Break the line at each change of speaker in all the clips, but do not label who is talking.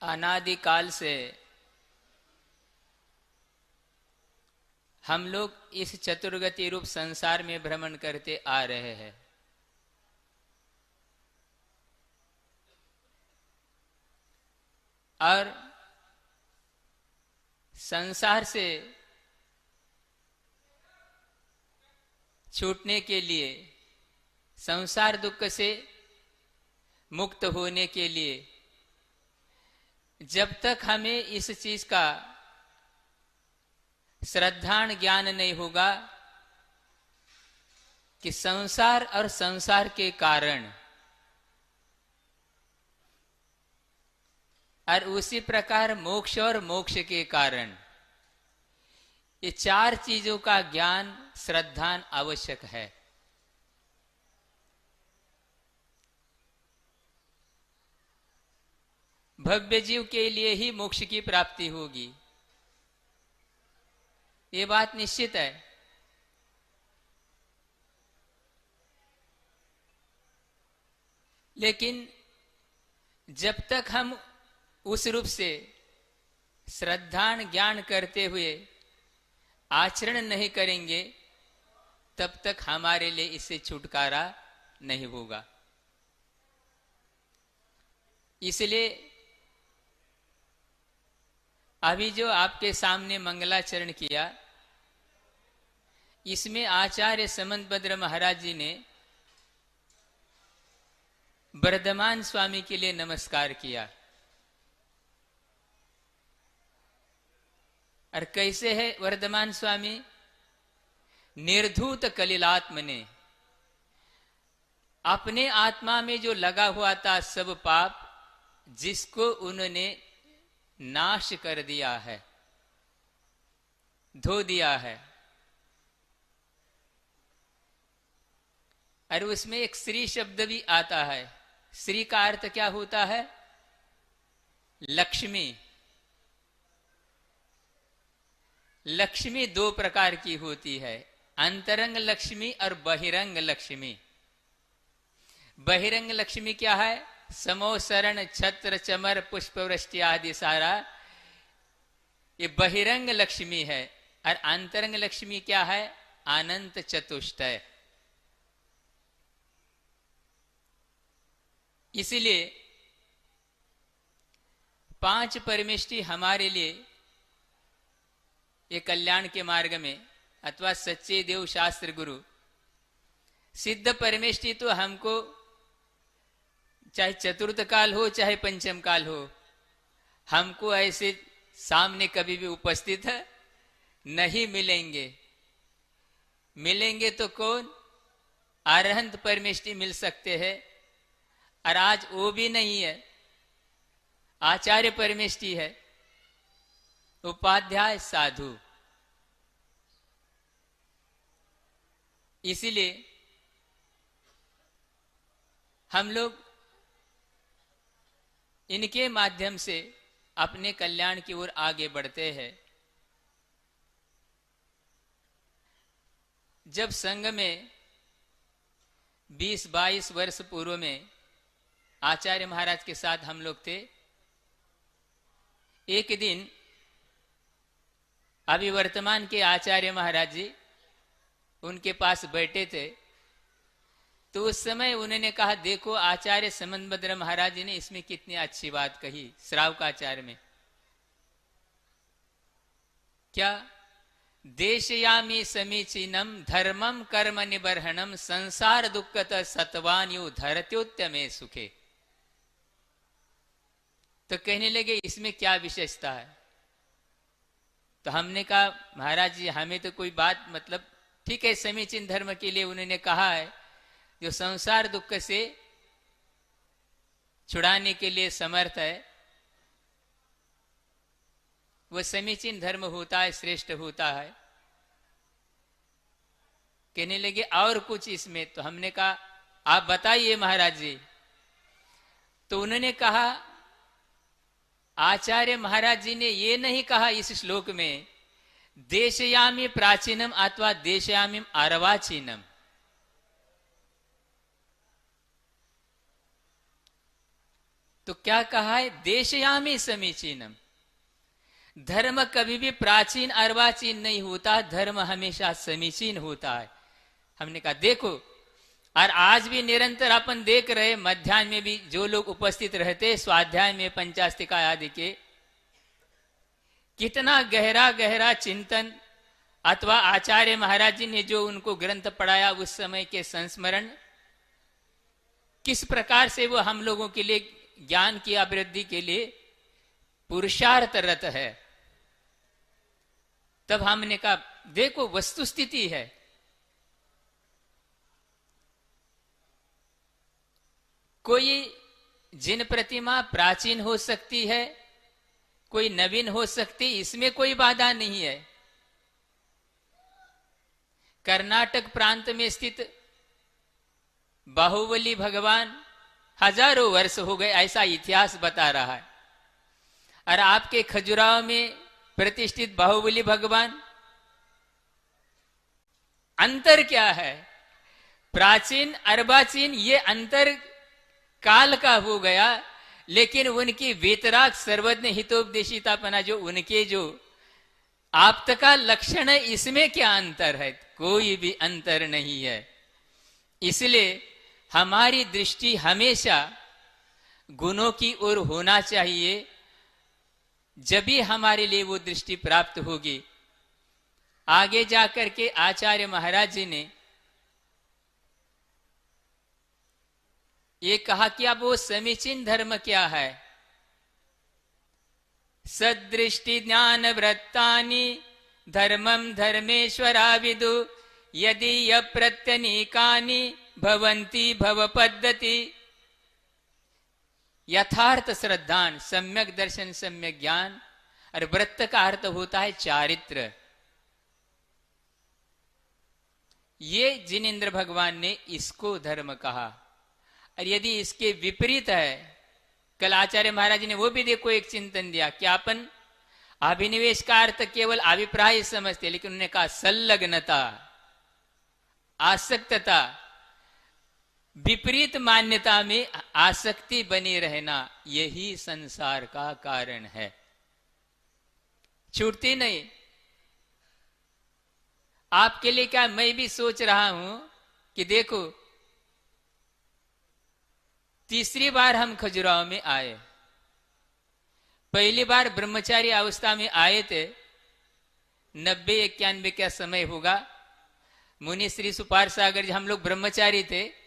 अनादिकाल से हम लोग इस चतुर्गति रूप संसार में भ्रमण करते आ रहे हैं। और संसार से छूटने के लिए, संसार दुख से मुक्त होने के लिए, जब तक हमें इस चीज का श्रद्धान ज्ञान नहीं होगा कि संसार और संसार के कारण, और उसी प्रकार मोक्ष और मोक्ष के कारण, ये चार चीजों का ज्ञान श्रद्धान आवश्यक है। भव्य जीव के लिए ही मोक्ष की प्राप्ति होगी, ये बात निश्चित है। लेकिन जब तक हम उस रूप से श्रद्धान ज्ञान करते हुए आचरण नहीं करेंगे, तब तक हमारे लिए इससे छुटकारा नहीं होगा। इसलिए अभी जो आपके सामने मंगलाचरण किया, इसमें आचार्य समंतभद्र महाराज जी ने वर्धमान स्वामी के लिए नमस्कार किया। और कैसे है वर्धमान स्वामी? निर्धूत कलिलात्मने, अपने आत्मा में जो लगा हुआ था सब पाप, जिसको उन्होंने नाश कर दिया है, धो दिया है। और उसमें एक श्री शब्द भी आता है। श्री का अर्थ क्या होता है? लक्ष्मी। लक्ष्मी दो प्रकार की होती है, अंतरंग लक्ष्मी और बहिरंग लक्ष्मी। बहिरंग लक्ष्मी क्या है? समो शरण छत्र चमर पुष्प वृष्टि आदि सारा, ये बहिरंग लक्ष्मी है। और अंतरंग लक्ष्मी क्या है? अनंत चतुष्टय। इसलिए पांच परमेष्टि हमारे लिए ये कल्याण के मार्ग में, अथवा सच्चे देव शास्त्र गुरु सिद्ध परमेष्टि, तो हमको चाहे चतुर्थ काल हो चाहे पंचम काल हो, हमको ऐसे सामने कभी भी उपस्थित नहीं मिलेंगे। मिलेंगे तो कौन? अरहंत परमेष्टि मिल सकते हैं। और आज वो भी नहीं है, आचार्य परमेष्टि है, उपाध्याय साधु। इसीलिए हम लोग इनके माध्यम से अपने कल्याण की ओर आगे बढ़ते हैं। जब संघ में 20-22 वर्ष पूर्व में आचार्य महाराज के साथ हम लोग थे, एक दिन अभी वर्तमान के आचार्य महाराज जी उनके पास बैठे थे, तो उस समय उन्होंने कहा, देखो आचार्य समंतभद्र महाराज जी ने इसमें कितनी अच्छी बात कही श्रावकाचार्य में। क्या? देशयामी समीचीनम धर्मम कर्म निबर्हणम संसार दुःखत सत्वान्यु धरत्योत्तमे सुखे। तो कहने लगे इसमें क्या विशेषता है? तो हमने कहा, महाराज जी हमें तो कोई बात, मतलब ठीक है, समीचीन धर्म के लिए उन्होंने कहा है, जो संसार दुख से छुड़ाने के लिए समर्थ है, वह समीचीन धर्म होता है, श्रेष्ठ होता है। कहने लगे और कुछ इसमें? तो हमने कहा आप बताइए महाराज जी। तो उन्होंने कहा, आचार्य महाराज जी ने ये नहीं कहा इस श्लोक में देशयामी प्राचीनम अथवा देशयामी तो क्या कहा है? देशयामी समीचीनम। धर्म कभी भी प्राचीन अर्वाचीन नहीं होता, धर्म हमेशा समीचीन होता है। हमने कहा देखो, और आज भी निरंतर अपन देख रहे, मध्याह्न में भी जो लोग उपस्थित रहते स्वाध्याय में पंचास्तिका आदि के, कितना गहरा गहरा चिंतन, अथवा आचार्य महाराज जी ने जो उनको ग्रंथ पढ़ाया उस समय के संस्मरण, किस प्रकार से वो हम लोगों के लिए ज्ञान की अभिवृद्धि के लिए पुरुषार्थरत है। तब हमने कहा देखो वस्तु स्थिति है, कोई जिन प्रतिमा प्राचीन हो सकती है, कोई नवीन हो सकती, इसमें कोई बाधा नहीं है। कर्नाटक प्रांत में स्थित बाहुबली भगवान हजारों वर्ष हो गए ऐसा इतिहास बता रहा है, और आपके खजुराहो में प्रतिष्ठित बाहुबली भगवान, अंतर क्या है? प्राचीन अर्वाचीन ये अंतर काल का हो गया, लेकिन उनकी वेतराग सर्वज्ञ हितोपदेशितापना जो उनके जो आप्त का लक्षण है, इसमें क्या अंतर है? कोई भी अंतर नहीं है। इसलिए हमारी दृष्टि हमेशा गुणों की ओर होना चाहिए, जब भी हमारे लिए वो दृष्टि प्राप्त होगी। आगे जाकर के आचार्य महाराज जी ने ये कहा कि अब वो समीचीन धर्म क्या है? सदृष्टि ज्ञान वृत्तानि धर्मम धर्मेश्वरा विदु यदि यप्रत्यनीकानि भवन्ति भव पद्धति। यथार्थ श्रद्धान, सम्यक दर्शन, सम्यक ज्ञान, और व्रत का अर्थ होता है चारित्र। ये जिनेन्द्र भगवान ने इसको धर्म कहा। और यदि इसके विपरीत है, कल आचार्य महाराज ने वो भी देखो एक चिंतन दिया कि अपन अभिनिवेश का अर्थ केवल अभिप्राय समझते, लेकिन उन्होंने कहा संलग्नता, आसक्तता, विपरीत मान्यता में आसक्ति बने रहना, यही संसार का कारण है, छूटती नहीं। आपके लिए क्या, मैं भी सोच रहा हूं कि देखो तीसरी बार हम खजुराहो में आए, पहली बार ब्रह्मचारी अवस्था में आए थे, 90-91 का समय होगा। मुनि श्री सुपार सागर जी, हम लोग ब्रह्मचारी थे।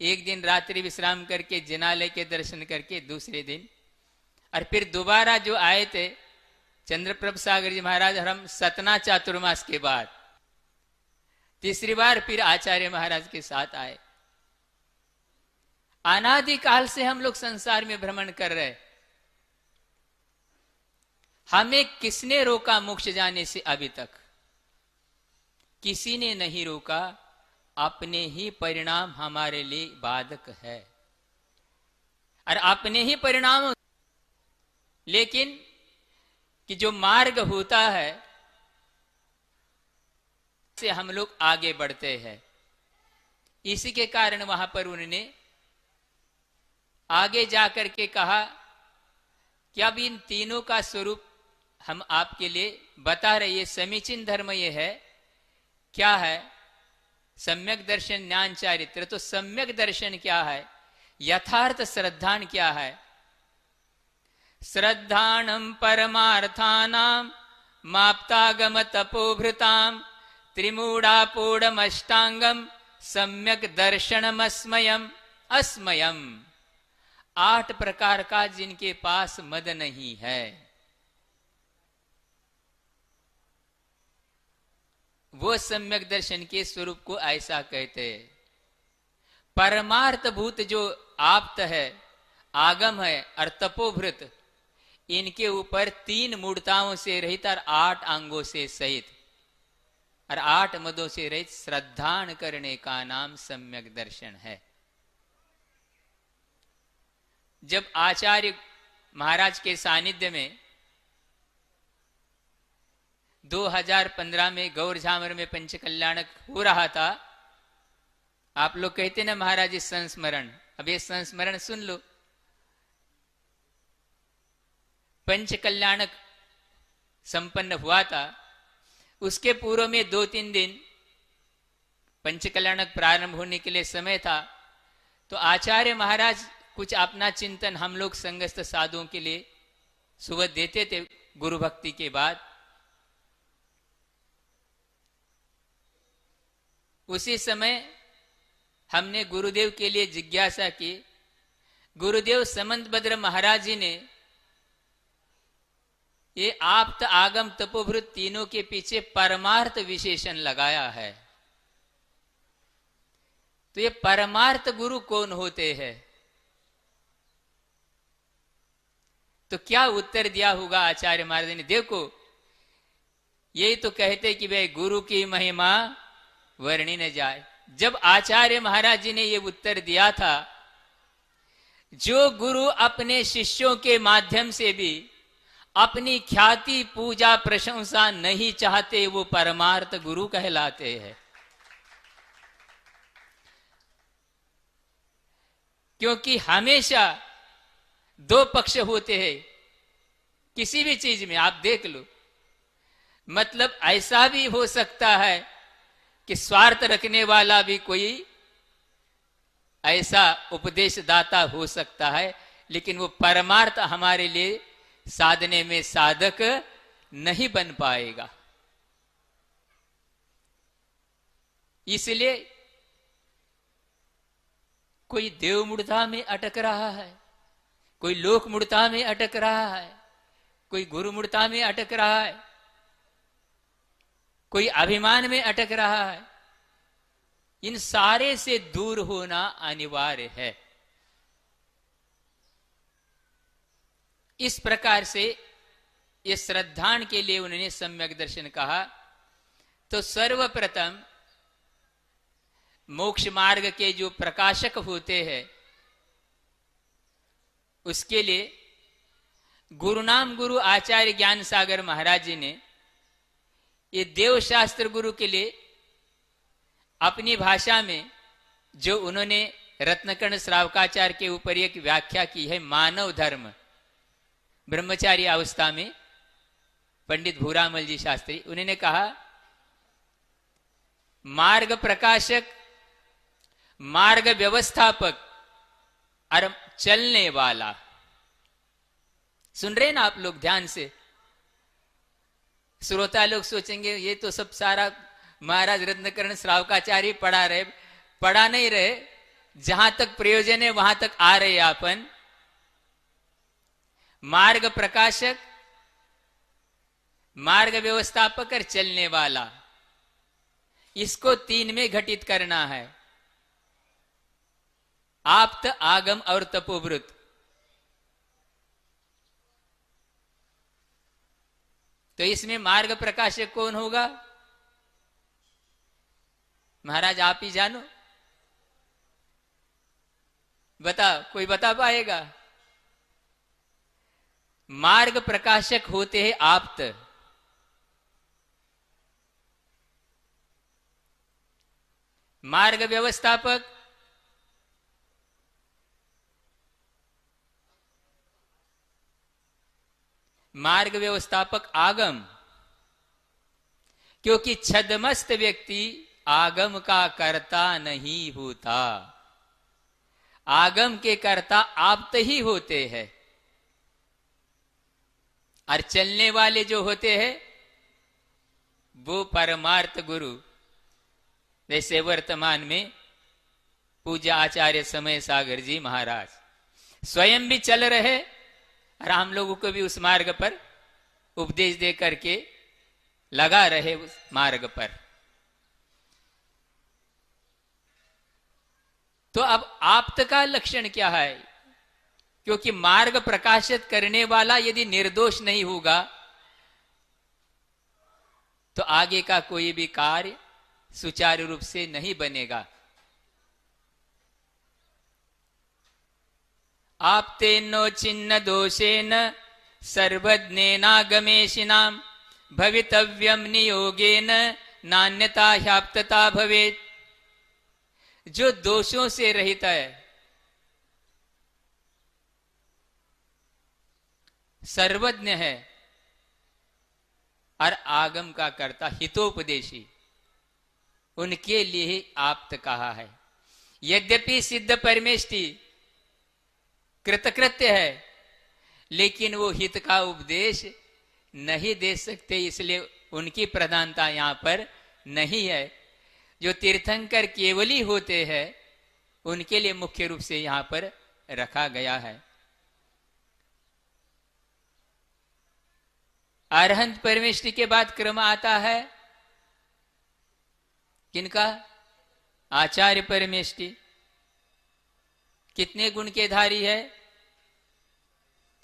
एक दिन रात्रि विश्राम करके जिनालय के दर्शन करके दूसरे दिन, और फिर दोबारा जो आए थे चंद्रप्रभ सागर जी महाराज, हम सतना चातुर्मास के बाद तीसरी बार फिर आचार्य महाराज के साथ आए। अनादिकाल से हम लोग संसार में भ्रमण कर रहे, हमें किसने रोका मोक्ष जाने से? अभी तक किसी ने नहीं रोका, अपने ही परिणाम हमारे लिए बाधक है, और अपने ही परिणाम। लेकिन कि जो मार्ग होता है से हम लोग आगे बढ़ते हैं, इसी के कारण वहां पर उन्होंने आगे जाकर के कहा कि अब इन तीनों का स्वरूप हम आपके लिए बता रहे। ये समीचीन धर्म ये है, क्या है? सम्यक दर्शन, ज्ञान, चारित्र। तो सम्यक दर्शन क्या है? यथार्थ श्रद्धान क्या है? श्रद्धानम परमार्थानाम माप्तागम तपोभृताम त्रिमूढ़ापोढ़मष्टांगम सम्यक दर्शनमस्मयम अस्मयम। 8 प्रकार का जिनके पास मद नहीं है, वो सम्यक दर्शन के स्वरूप को ऐसा कहते। परमार्थ भूत जो आप्त है, आगम है और तपोभृत, इनके ऊपर 3 मूढ़ताओं से रहित और 8 अंगों से सहित और 8 मदों से रहित श्रद्धान करने का नाम सम्यक दर्शन है। जब आचार्य महाराज के सानिध्य में 2015 में गौर झामर में पंचकल्याणक हो रहा था, आप लोग कहते ना महाराज संस्मरण, अब ये संस्मरण सुन लो। पंच कल्याणक संपन्न हुआ था, उसके पूर्व में 2-3 दिन पंच कल्याणक प्रारंभ होने के लिए समय था। तो आचार्य महाराज कुछ अपना चिंतन हम लोग संगस्थ साधुओं के लिए सुबह देते थे गुरु भक्ति के बाद। उसी समय हमने गुरुदेव के लिए जिज्ञासा की। गुरुदेव समंत भद्र महाराज जी ने ये आप्त आगम तपोभृत तीनों के पीछे परमार्थ विशेषण लगाया है। तो ये परमार्थ गुरु कौन होते हैं? तो क्या उत्तर दिया होगा आचार्य महाराज ने? देखो, यही तो कहते कि भाई गुरु की महिमा वर्णि न जाए। जब आचार्य महाराज जी ने ये उत्तर दिया था, जो गुरु अपने शिष्यों के माध्यम से भी अपनी ख्याति पूजा प्रशंसा नहीं चाहते, वो परमार्थ गुरु कहलाते हैं। क्योंकि हमेशा 2 पक्ष होते हैं किसी भी चीज में, आप देख लो। मतलब ऐसा भी हो सकता है कि स्वार्थ रखने वाला भी कोई ऐसा उपदेशदाता हो सकता है, लेकिन वो परमार्थ हमारे लिए साधने में साधक नहीं बन पाएगा। इसलिए कोई देव मूढ़ता में अटक रहा है, कोई लोक मूढ़ता में अटक रहा है, कोई गुरु मूढ़ता में अटक रहा है, कोई अभिमान में अटक रहा है। इन सारे से दूर होना अनिवार्य है। इस प्रकार से ये श्रद्धान के लिए उन्होंने सम्यक दर्शन कहा। तो सर्वप्रथम मोक्ष मार्ग के जो प्रकाशक होते हैं, उसके लिए गुरुनाम गुरु आचार्य ज्ञान सागर महाराज जी ने ये देव शास्त्र गुरु के लिए अपनी भाषा में जो उन्होंने रत्नकर्ण श्रावकाचार्य के ऊपर एक व्याख्या की है, मानव धर्म, ब्रह्मचारी अवस्था में पंडित भूरामल जी शास्त्री, उन्होंने कहा मार्ग प्रकाशक, मार्ग व्यवस्थापक और चलने वाला। सुन रहे ना आप लोग ध्यान से? श्रोता लोग सोचेंगे ये तो सब सारा महाराज रत्नकर्ण श्रावकाचार्य पढ़ा रहे, पढ़ा नहीं रहे, जहां तक प्रयोजन है वहां तक आ रहे अपन। मार्ग प्रकाशक, मार्ग व्यवस्थापक और चलने वाला, इसको 3 में घटित करना है। आप्त, आगम और तपोवृत। तो इसमें मार्ग प्रकाशक कौन होगा? महाराज आप ही जानो, बता, कोई बता पाएगा? मार्ग प्रकाशक होते हैं आप्त। मार्ग व्यवस्थापक आगम, क्योंकि छद्मस्त व्यक्ति आगम का कर्ता नहीं होता। आगम के कर्ता आप्त ही होते हैं। और चलने वाले जो होते हैं वो परमार्थ गुरु। जैसे वर्तमान में पूज्य आचार्य समय सागर जी महाराज स्वयं भी चल रहे और हम लोगों को भी उस मार्ग पर उपदेश दे करके लगा रहे उस मार्ग पर। तो अब आप्त का लक्षण क्या है? क्योंकि मार्ग प्रकाशित करने वाला यदि निर्दोष नहीं होगा तो आगे का कोई भी कार्य सुचारू रूप से नहीं बनेगा। आप्तेनो छिन्न दोषेन सर्वज्ञेनागमेशिनाम भवितव्यम नियोगेन नान्यता ह्याप्तता भवेत्। जो दोषों से रहित है, सर्वज्ञ है और आगम का कर्ता, हितोपदेशी, उनके लिए ही आप्त कहा है। यद्यपि सिद्ध परमेष्टि कृतकृत्य है, लेकिन वो हित का उपदेश नहीं दे सकते, इसलिए उनकी प्रधानता यहां पर नहीं है। जो तीर्थंकर केवली होते हैं उनके लिए मुख्य रूप से यहां पर रखा गया है। अरहंत परमेष्टि के बाद क्रम आता है किनका? आचार्य परमेष्टि। कितने गुण के धारी है?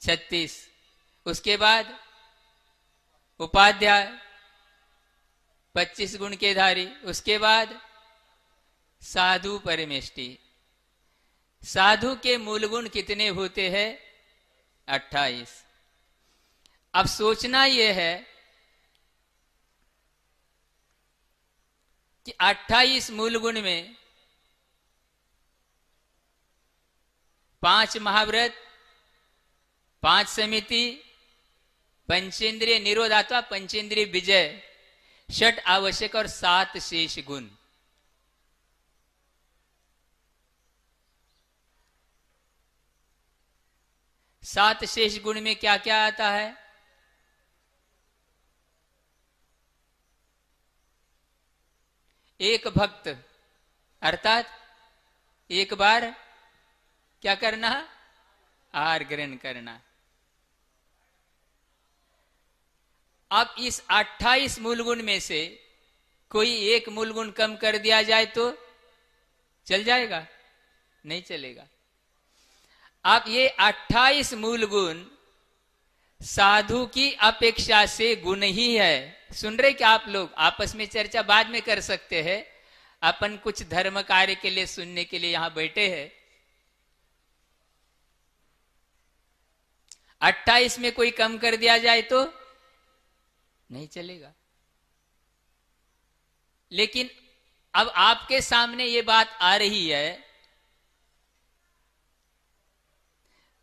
36। उसके बाद उपाध्याय 25 गुण के धारी। उसके बाद साधु परमेष्टि। साधु के मूल गुण कितने होते हैं? 28। अब सोचना यह है कि 28 मूल गुण में 5 महाव्रत, 5 समिति, पंचेंद्रिय निरोध अथवा पंचेंद्रिय विजय, 6 आवश्यक और 7 शेष गुण। सात शेष गुण में क्या क्या आता है? एक भक्त, अर्थात एक बार क्या करना? आहार ग्रहण करना। अब इस 28 मूल गुण में से कोई एक मूल गुण कम कर दिया जाए तो चल जाएगा? नहीं चलेगा। अब ये 28 मूल गुण साधु की अपेक्षा से गुण ही है। सुन रहे क्या आप लोग? आपस में चर्चा बाद में कर सकते हैं, अपन कुछ धर्म कार्य के लिए सुनने के लिए यहां बैठे हैं। 28 में कोई कम कर दिया जाए तो नहीं चलेगा। लेकिन अब आपके सामने ये बात आ रही है,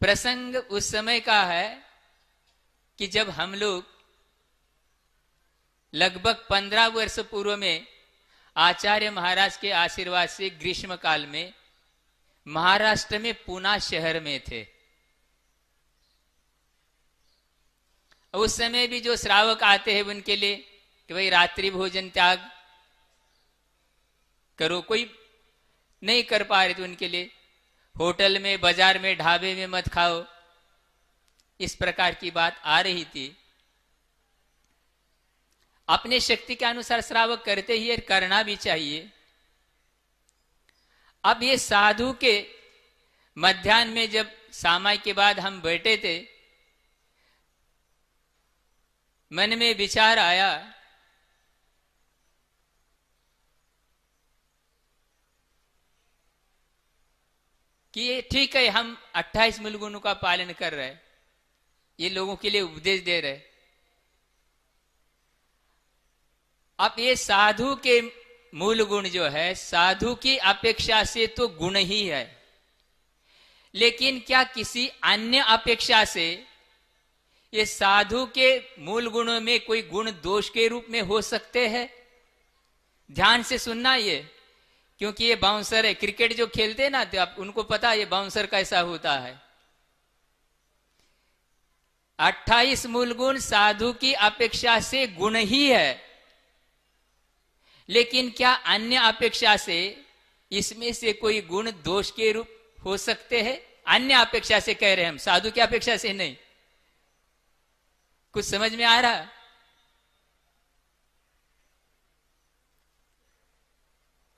प्रसंग उस समय का है कि जब हम लोग लगभग 15 वर्ष पूर्व में आचार्य महाराज के आशीर्वाद से ग्रीष्म काल में महाराष्ट्र में पुणे शहर में थे। उस समय भी जो श्रावक आते हैं उनके लिए कि भाई रात्रि भोजन त्याग करो, कोई नहीं कर पा रहे थे उनके लिए होटल में, बाजार में, ढाबे में मत खाओ, इस प्रकार की बात आ रही थी। अपने शक्ति के अनुसार श्रावक करते ही करना भी चाहिए। अब ये साधु के मध्याह्न में जब सामाय के बाद हम बैठे थे, मन में विचार आया कि ये ठीक है, हम 28 मूल गुणों का पालन कर रहे हैं, ये लोगों के लिए उपदेश दे रहे। अब ये साधु के मूल गुण जो है साधु की अपेक्षा से तो गुण ही है, लेकिन क्या किसी अन्य अपेक्षा से ये साधु के मूल गुणों में कोई गुण दोष के रूप में हो सकते हैं? ध्यान से सुनना ये, क्योंकि ये बाउंसर है, क्रिकेट जो खेलते हैं ना, तो आप उनको पता है ये बाउंसर कैसा होता है। 28 मूल गुण साधु की अपेक्षा से गुण ही है, लेकिन क्या अन्य अपेक्षा से इसमें से कोई गुण दोष के रूप हो सकते हैं? अन्य अपेक्षा से कह रहे हैं हम, साधु की अपेक्षा से नहीं। कुछ समझ में आ रहा?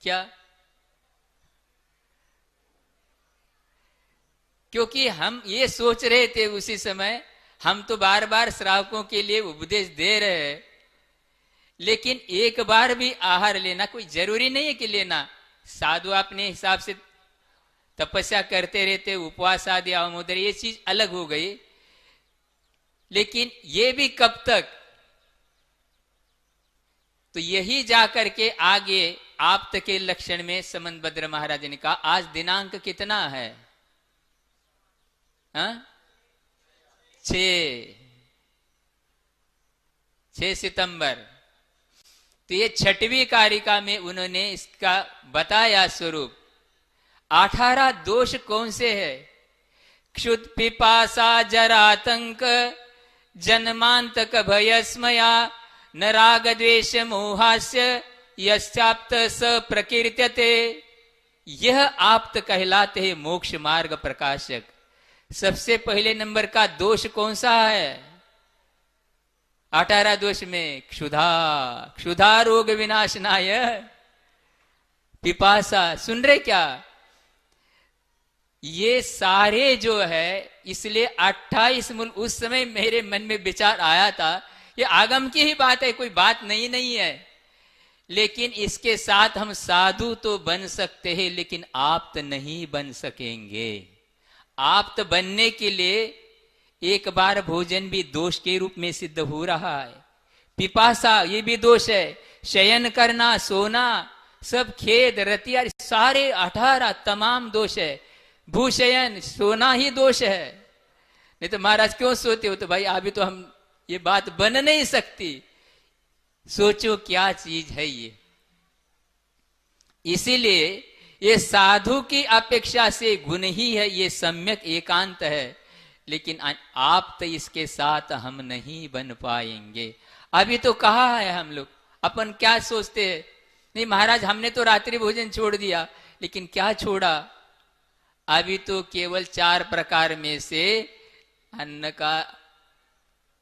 क्या? क्योंकि हम ये सोच रहे थे उसी समय, हम तो बार बार श्रावकों के लिए उपदेश दे रहे हैं, लेकिन एक बार भी आहार लेना कोई जरूरी नहीं है कि लेना। साधु अपने हिसाब से तपस्या करते रहते, उपवास आदि आमोदर, ये चीज अलग हो गई। लेकिन ये भी कब तक? तो यही जाकर के आगे आप्त के लक्षण में समंतभद्र महाराज ने कहा, आज दिनांक कितना है? 6 सितंबर। तो ये 6वीं कारिका में उन्होंने इसका बताया स्वरूप। 18 दोष कौन से है? क्षुत पिपासा जरातंक जन्मांतक भयस्मया न राग द्वेष मोहास्य यश्चाप्त स प्रकीर्त्यते। यह आप्त कहलाते हैं मोक्ष मार्ग प्रकाशक। सबसे पहले नंबर का दोष कौन सा है? 18 दोष में क्षुधा, क्षुधा रोग विनाशनाय। पिपासा, सुन रहे क्या? ये सारे जो है, इसलिए 28 मूल उस समय मेरे मन में विचार आया था, ये आगम की ही बात है, कोई बात नहीं है। लेकिन इसके साथ हम साधु तो बन सकते हैं, लेकिन आप्त नहीं बन सकेंगे। आप्त बनने के लिए एक बार भोजन भी दोष के रूप में सिद्ध हो रहा है। पिपासा, ये भी दोष है। शयन करना, सोना, सब खेद रतिया, सारे 18 तमाम दोष है। भूशयन, सोना ही दोष है। नहीं तो महाराज क्यों सोते हो? तो भाई अभी तो हम ये बात बन नहीं सकती। सोचो क्या चीज है ये। इसीलिए ये साधु की अपेक्षा से गुण ही है, ये सम्यक एकांत है। लेकिन आप तो इसके साथ हम नहीं बन पाएंगे। अभी तो कहा है हम लोग, अपन क्या सोचते हैं? नहीं महाराज हमने तो रात्रि भोजन छोड़ दिया, लेकिन क्या छोड़ा? अभी तो केवल 4 प्रकार में से अन्न का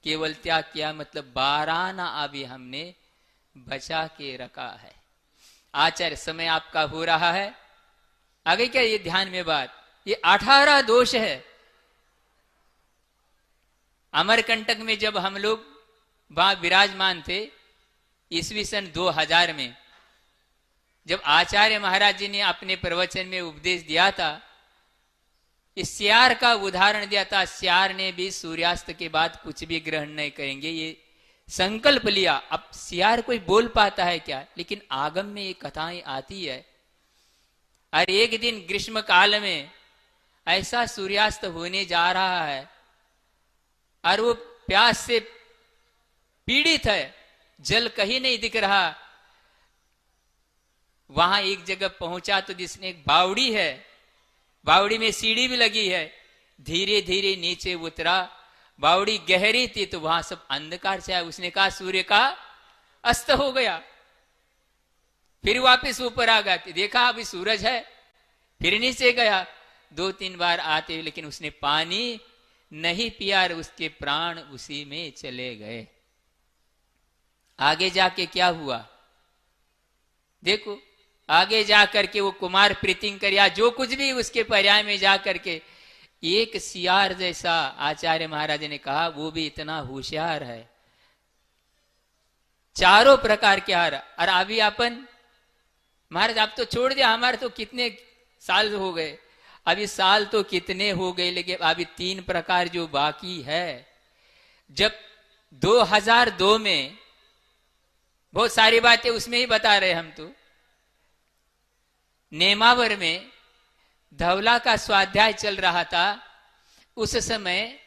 केवल त्याग किया, मतलब 12 आना अभी हमने बचा के रखा है। आचार्य, समय आपका हो रहा है, आगे क्या ये ध्यान में बात, ये 18 दोष है। अमरकंटक में जब हम लोग वहां विराजमान थे, ईस्वी सन 2000 में, जब आचार्य महाराज जी ने अपने प्रवचन में उपदेश दिया था, इस सियार का उदाहरण दिया था। सियार ने भी सूर्यास्त के बाद कुछ भी ग्रहण नहीं करेंगे, ये संकल्प लिया। अब सियार कोई बोल पाता है क्या? लेकिन आगम में ये कथाएं आती है। और एक दिन ग्रीष्म काल में ऐसा सूर्यास्त होने जा रहा है और वो प्यास से पीड़ित है, जल कहीं नहीं दिख रहा। वहां एक जगह पहुंचा तो जिसने एक बावड़ी है, बावड़ी में सीढ़ी भी लगी है, धीरे धीरे नीचे उतरा। बावड़ी गहरी थी तो वहां सब अंधकार छाया। उसने कहा सूर्य का अस्त हो गया। फिर वापस ऊपर आ गया, देखा अभी सूरज है। फिर नीचे गया, 2-3 बार आते, लेकिन उसने पानी नहीं पिया और उसके प्राण उसी में चले गए। आगे जाके क्या हुआ देखो। आगे जाकर के वो कुमार प्रीतिंकर या जो कुछ भी उसके पर्याय में जाकर के एक सियार जैसा, आचार्य महाराज ने कहा, वो भी इतना होशियार है। चारों प्रकार के हार। और अभी अपन महाराज आप तो छोड़ दिया, हमारे तो कितने साल हो गए, अभी साल तो कितने हो गए, लेकिन अभी 3 प्रकार जो बाकी है। जब 2002 में बहुत सारी बातें उसमें ही बता रहे हम, तो नेमावर में धवला का स्वाध्याय चल रहा था। उस समय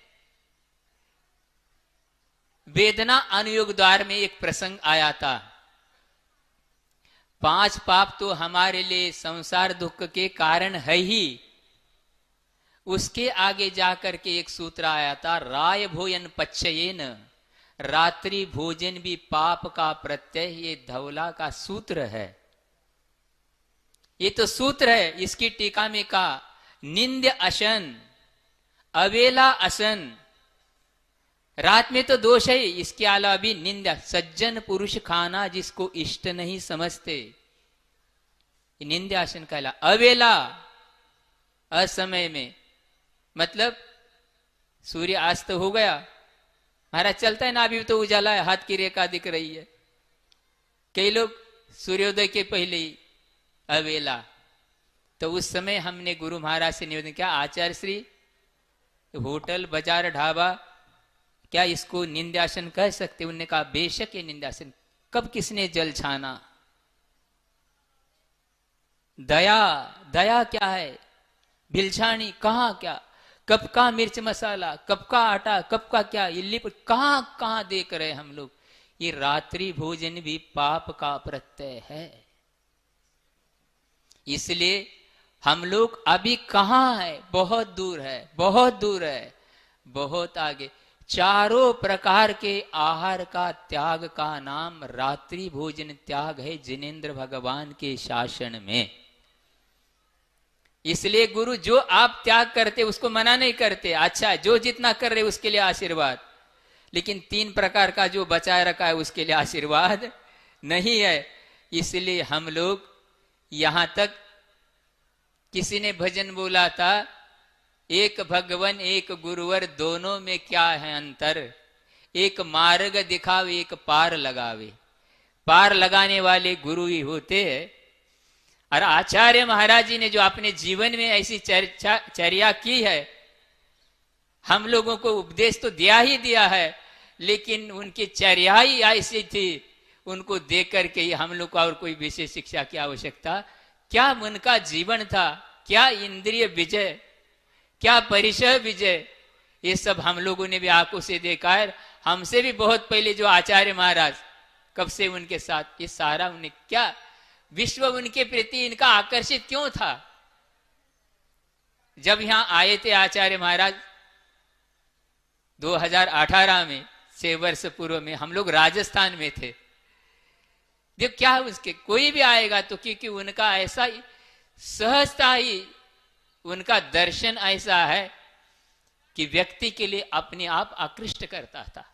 वेदना अनुयोग द्वार में एक प्रसंग आया था। 5 पाप तो हमारे लिए संसार दुख के कारण है ही। उसके आगे जाकर के एक सूत्र आया था, राय भोजन पच्चयेन, रात्रि भोजन भी पाप का प्रत्यय। ये धवला का सूत्र है, ये तो सूत्र है। इसकी टीका में कहा, निंद्य अशन, अवेला असन, रात में तो दोष है, इसके अलावा भी निंदा। सज्जन पुरुष खाना जिसको इष्ट नहीं समझते, निंद्यासन कहला। अवेला, असमय में, मतलब सूर्य अस्त हो गया, महाराज चलता है ना, अभी तो उजाला है, हाथ की रेखा दिख रही है। कई लोग सूर्योदय के पहले ही अवेला। तो उस समय हमने गुरु महाराज से निवेदन किया, आचार्य श्री, होटल बाजार ढाबा क्या इसको निंद्यासन कह सकते? उन्होंने कहा बेशक ये निंद्यासन। कब किसने जल छाना? दया, दया क्या है? भिलछाणी कहां? क्या कब का मिर्च मसाला, कब का आटा, कब का क्या, इल्ली पर कहां कहां देख रहे हम लोग। ये रात्रि भोजन भी पाप का प्रत्यय है। इसलिए हम लोग अभी कहां है, बहुत दूर है, बहुत दूर है, बहुत आगे। चारों प्रकार के आहार का त्याग का नाम रात्रि भोजन त्याग है जिनेंद्र भगवान के शासन में। इसलिए गुरु जो आप त्याग करते उसको मना नहीं करते, अच्छा जो जितना कर रहे उसके लिए आशीर्वाद, लेकिन 3 प्रकार का जो बचाए रखा है उसके लिए आशीर्वाद नहीं है। इसलिए हम लोग यहां तक, किसी ने भजन बोला था, एक भगवन एक गुरुवर दोनों में क्या है अंतर, एक मार्ग दिखावे एक पार लगावे। पार लगाने वाले गुरु ही होते हैं। और आचार्य महाराज जी ने जो अपने जीवन में ऐसी चर्या की है, हम लोगों को उपदेश तो दिया ही दिया है, लेकिन उनकी चर्या ही ऐसी थी, उनको देख करके ही हम लोग को और कोई विशेष शिक्षा की आवश्यकता। क्या उनका जीवन था, क्या इंद्रिय विजय, क्या परिचय विजय, ये सब हम लोगों ने भी आंखों से देखा है। हमसे भी बहुत पहले जो आचार्य महाराज, कब से उनके साथ, ये सारा उन्हें क्या विश्व उनके प्रति इनका आकर्षित क्यों था। जब यहां आए थे आचार्य महाराज 2018 में, 6 वर्ष पूर्व में, हम लोग राजस्थान में थे। देख क्या उसके, कोई भी आएगा तो, क्योंकि उनका ऐसा सहजता ही, उनका दर्शन ऐसा है कि व्यक्ति के लिए अपने आप आकृष्ट करता था।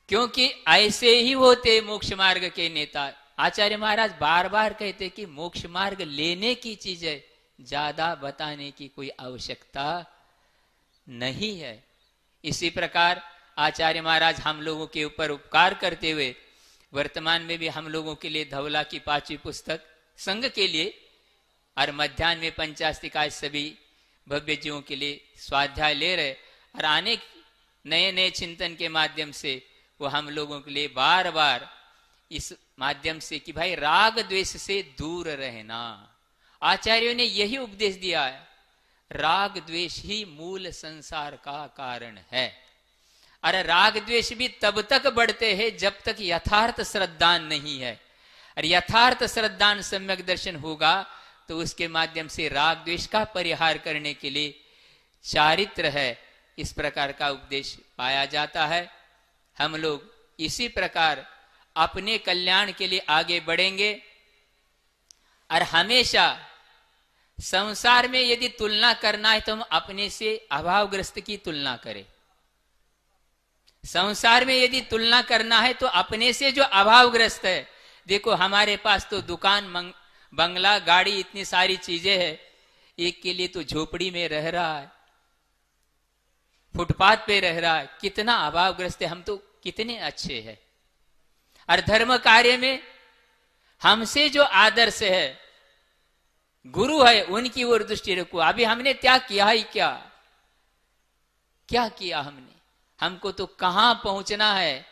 क्योंकि ऐसे ही होते मोक्ष मार्ग के नेता। आचार्य महाराज बार बार कहते कि मोक्ष मार्ग लेने की चीज है, ज्यादा बताने की कोई आवश्यकता नहीं है। इसी प्रकार आचार्य महाराज हम लोगों के ऊपर उपकार करते हुए वर्तमान में भी हम लोगों के लिए धवला की 5वीं पुस्तक संघ के लिए और मध्यान्ह में पंचास्तिका सभी भव्य जीवों के लिए स्वाध्याय ले रहे, और अनेक नए नए चिंतन के माध्यम से वो हम लोगों के लिए बार बार इस माध्यम से कि भाई राग द्वेष से दूर रहना। आचार्यों ने यही उपदेश दिया है, राग द्वेष ही मूल संसार का कारण है। अरे राग द्वेष भी तब तक बढ़ते हैं जब तक यथार्थ श्रद्धान नहीं है, और यथार्थ श्रद्धान सम्यक दर्शन होगा तो उसके माध्यम से राग द्वेष का परिहार करने के लिए चारित्र है, इस प्रकार का उपदेश पाया जाता है। हम लोग इसी प्रकार अपने कल्याण के लिए आगे बढ़ेंगे, और हमेशा संसार में यदि तुलना करना है तो हम अपने से अभावग्रस्त की तुलना करें। संसार में यदि तुलना करना है तो अपने से जो अभावग्रस्त है, देखो हमारे पास तो दुकान, बंगला, गाड़ी, इतनी सारी चीजें हैं, एक के लिए तो झोपड़ी में रह रहा है, फुटपाथ पे रह रहा है, कितना अभावग्रस्त है। हम तो कितने अच्छे हैं। और धर्म कार्य में हमसे जो आदर्श है, गुरु है, उनकी ओर दृष्टि रखो। अभी हमने त्याग किया ही क्या, क्या किया हमने? हमको तो कहां पहुंचना है।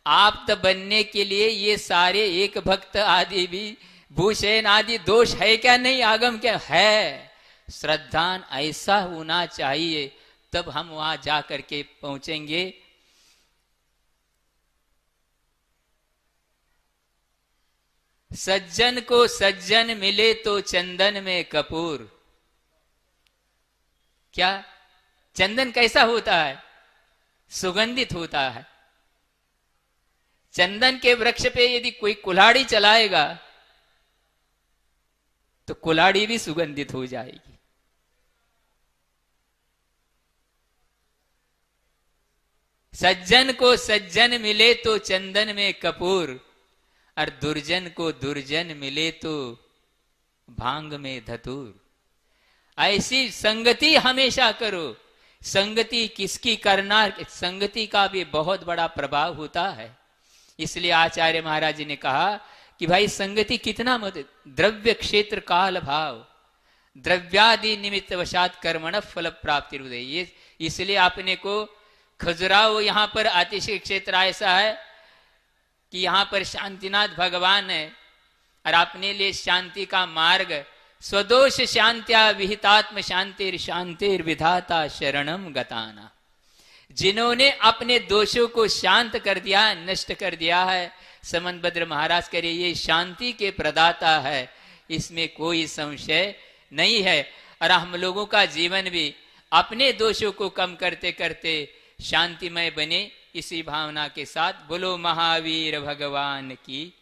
आप तो बनने के लिए ये सारे एक भक्त आदि भी भूषण आदि दोष है क्या? नहीं, आगम क्या है? श्रद्धान ऐसा होना चाहिए, तब हम वहां जा करके पहुंचेंगे। सज्जन को सज्जन मिले तो चंदन में कपूर। क्या चंदन कैसा होता है? सुगंधित होता है। चंदन के वृक्ष पे यदि कोई कुल्हाड़ी चलाएगा तो कुल्हाड़ी भी सुगंधित हो जाएगी। सज्जन को सज्जन मिले तो चंदन में कपूर, और दुर्जन को दुर्जन मिले तो भांग में धतूर। ऐसी संगति हमेशा करो। संगति किसकी करना, संगति का भी बहुत बड़ा प्रभाव होता है। इसलिए आचार्य महाराज जी ने कहा कि भाई संगति कितना मत, द्रव्य क्षेत्र काल भाव, द्रव्यादि निमित्त वशात कर्मण फल प्राप्ति हृदय। ये इसलिए आपने को खजुराहो यहाँ पर अतिशय क्षेत्र ऐसा है कि यहाँ पर शांतिनाथ भगवान है, और अपने लिए शांति का मार्ग स्वदोष शांत्या विहितात्म शांतिर शांतिर विधाता शरणम गताना। जिन्होंने अपने दोषों को शांत कर दिया, नष्ट कर दिया है, समनभद्र महाराज कह रहे ये शांति के प्रदाता है, इसमें कोई संशय नहीं है। और हम लोगों का जीवन भी अपने दोषों को कम करते करते शांतिमय बने, इसी भावना के साथ बोलो महावीर भगवान की